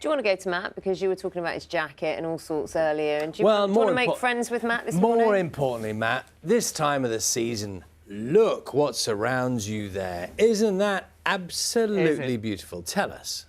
Do you want to go to Matt? Because you were talking about his jacket and all sorts earlier. And do you, Well, do you want to make friends with Matt this morning? More importantly, Matt, this time of the season, look what surrounds you there. Isn't that absolutely beautiful? Tell us.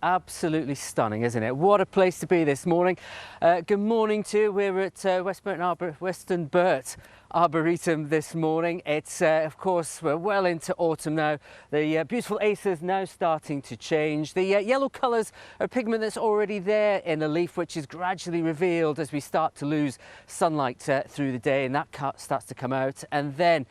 Absolutely stunning, isn't it? What a place to be this morning. Good morning to you. We're at Westonbirt Arboretum this morning. It's, of course, we're well into autumn now. The beautiful acers now starting to change. The yellow colours are pigment that's already there in the leaf, which is gradually revealed as we start to lose sunlight through the day, and that starts to come out. And then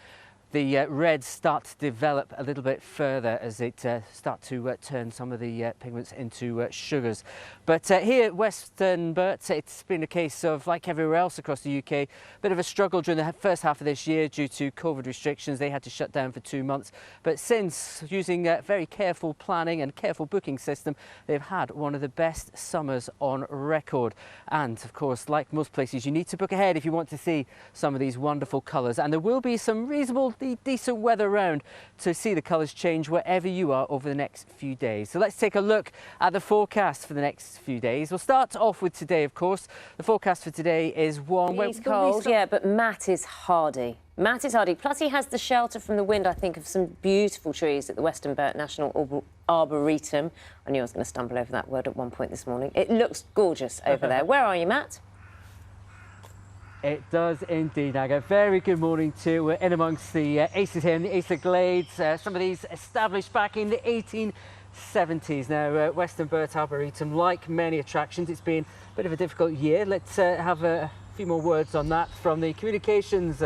the reds start to develop a little bit further as they start to turn some of the pigments into sugars. But here at Westonbirt, it's been a case of, like everywhere else across the UK, a bit of a struggle during the first half of this year due to COVID restrictions. They had to shut down for 2 months. But since, using very careful planning and careful booking system, they've had one of the best summers on record. And of course, like most places, you need to book ahead if you want to see some of these wonderful colours. And there will be some reasonable decent weather around to see the colours change wherever you are over the next few days. So let's take a look at the forecast for the next few days. We'll start off with today, of course. The forecast for today is one. He's cold, yeah, but Matt is hardy. Matt is hardy. Plus, he has the shelter from the wind, I think, of some beautiful trees at the Westonbirt National Arboretum. I knew I was going to stumble over that word at one point this morning. It looks gorgeous over there. Where are you, Matt? It does indeed, Aga. Very good morning too. We're in amongst the acers here in the Acer Glades. Some of these established back in the 1870s. Now, Westonbirt Arboretum, like many attractions, it's been a bit of a difficult year. Let's have a few more words on that from the communications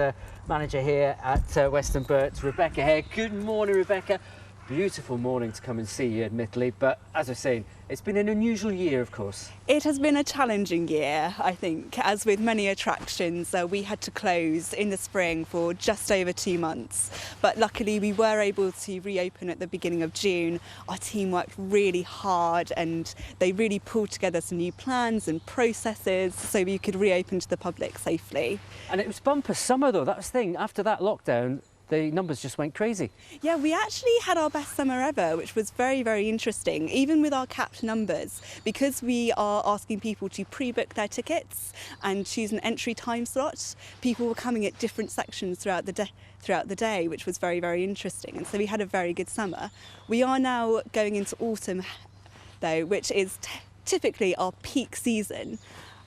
manager here at Westonbirt, Rebecca here. Good morning, Rebecca. Beautiful morning to come and see you, admittedly, but as I was saying, it's been an unusual year, of course. It has been a challenging year, I think. As with many attractions, we had to close in the spring for just over 2 months. But luckily, we were able to reopen at the beginning of June. Our team worked really hard and they really pulled together some new plans and processes so we could reopen to the public safely. And it was bumper summer, though. That was the thing. After that lockdown, the numbers just went crazy. Yeah, we actually had our best summer ever, which was very, very interesting, even with our capped numbers, because we are asking people to pre-book their tickets and choose an entry time slot. People were coming at different sections throughout the day, which was very, very interesting. And so we had a very good summer. We are now going into autumn, though, which is typically our peak season.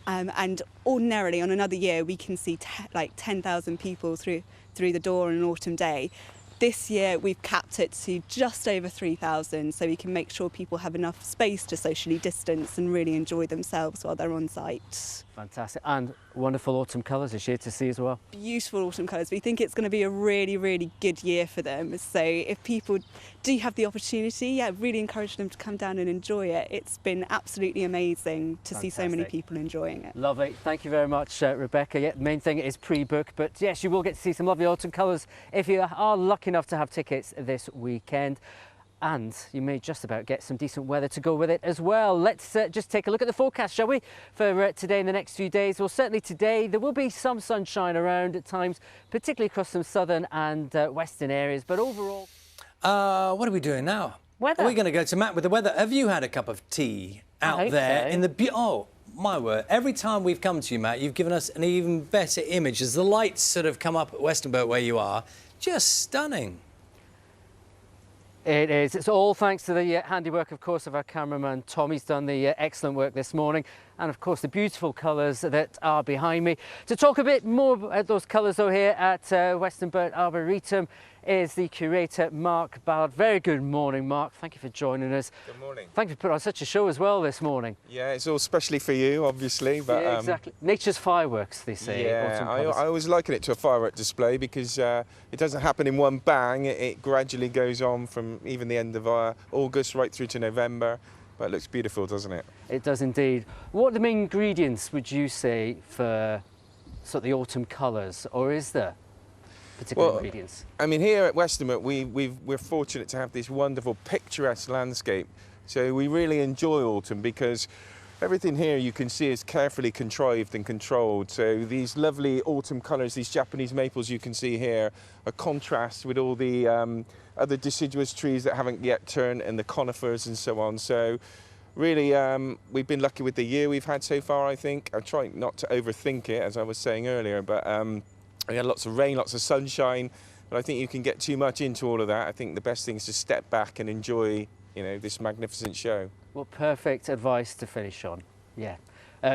And ordinarily on another year, we can see like 10,000 people through the door on an autumn day. This year we've capped it to just over 3,000, so we can make sure people have enough space to socially distance and really enjoy themselves while they're on site. Fantastic, and wonderful autumn colours this year to see as well. Beautiful autumn colours. We think it's going to be a really, really good year for them. So if people do have the opportunity, yeah, really encourage them to come down and enjoy it. It's been absolutely amazing to see so many people enjoying it. Lovely. Thank you very much, Rebecca. Yeah, the main thing is pre-book, but yes, you will get to see some lovely autumn colours if you are lucky enough to have tickets this weekend. And you may just about get some decent weather to go with it as well. Let's just take a look at the forecast, shall we, for today and the next few days. Well, certainly today there will be some sunshine around at times, particularly across some southern and western areas, but overall... What are we doing now? Weather. Are we going to go to Matt with the weather? Have you had a cup of tea out there in the... Oh, my word. Every time we've come to you, Matt, you've given us an even better image as the lights sort of come up at Westonbirt where you are. Just stunning. It is. It's all thanks to the handiwork, of course, of our cameraman Tom. He's done the excellent work this morning. And, of course, the beautiful colours that are behind me. To talk a bit more about those colours, though, here at Westonbirt Arboretum is the curator, Mark Ballard. Very good morning, Mark. Thank you for joining us. Good morning. Thank you for putting on such a show as well this morning. Yeah, it's all especially for you, obviously. But, yeah, exactly. Nature's fireworks, they say. Yeah, I always liken it to a firework display because it doesn't happen in one bang. It gradually goes on from even the end of August right through to November. But it looks beautiful, doesn't it? It does indeed. What are the main ingredients, would you say, for sort of the autumn colours, or is there particular ingredients? I mean, here at Westonbirt, we're fortunate to have this wonderful picturesque landscape. So we really enjoy autumn because everything here you can see is carefully contrived and controlled. So these lovely autumn colours, these Japanese maples you can see here, a contrast with all the other deciduous trees that haven't yet turned and the conifers and so on. So really, we've been lucky with the year we've had so far, I think. I'm trying not to overthink it, as I was saying earlier, but we had lots of rain, lots of sunshine, but I think you can get too much into all of that. I think the best thing is to step back and enjoy, you know, this magnificent show. Well, perfect advice to finish on. Yeah.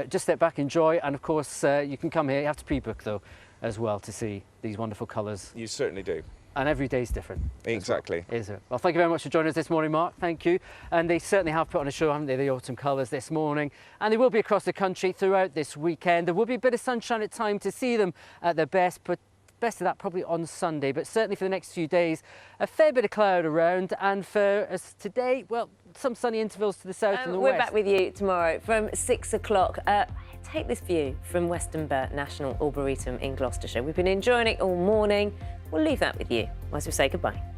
Just step back, enjoy, and of course you can come here. You have to pre-book though as well to see these wonderful colours. You certainly do. And every day's different. Exactly. Well, is it? Well, thank you very much for joining us this morning, Mark. Thank you. And they certainly have put on a show, haven't they, the autumn colours this morning. And they will be across the country throughout this weekend. There will be a bit of sunshine at time to see them at their best, but best of that probably on Sunday. But certainly for the next few days, a fair bit of cloud around. And for us today, well, some sunny intervals to the south and the west. We're back with you tomorrow from 6 o'clock. Take this view from Westonbirt National Arboretum in Gloucestershire. We've been enjoying it all morning. We'll leave that with you as we say goodbye.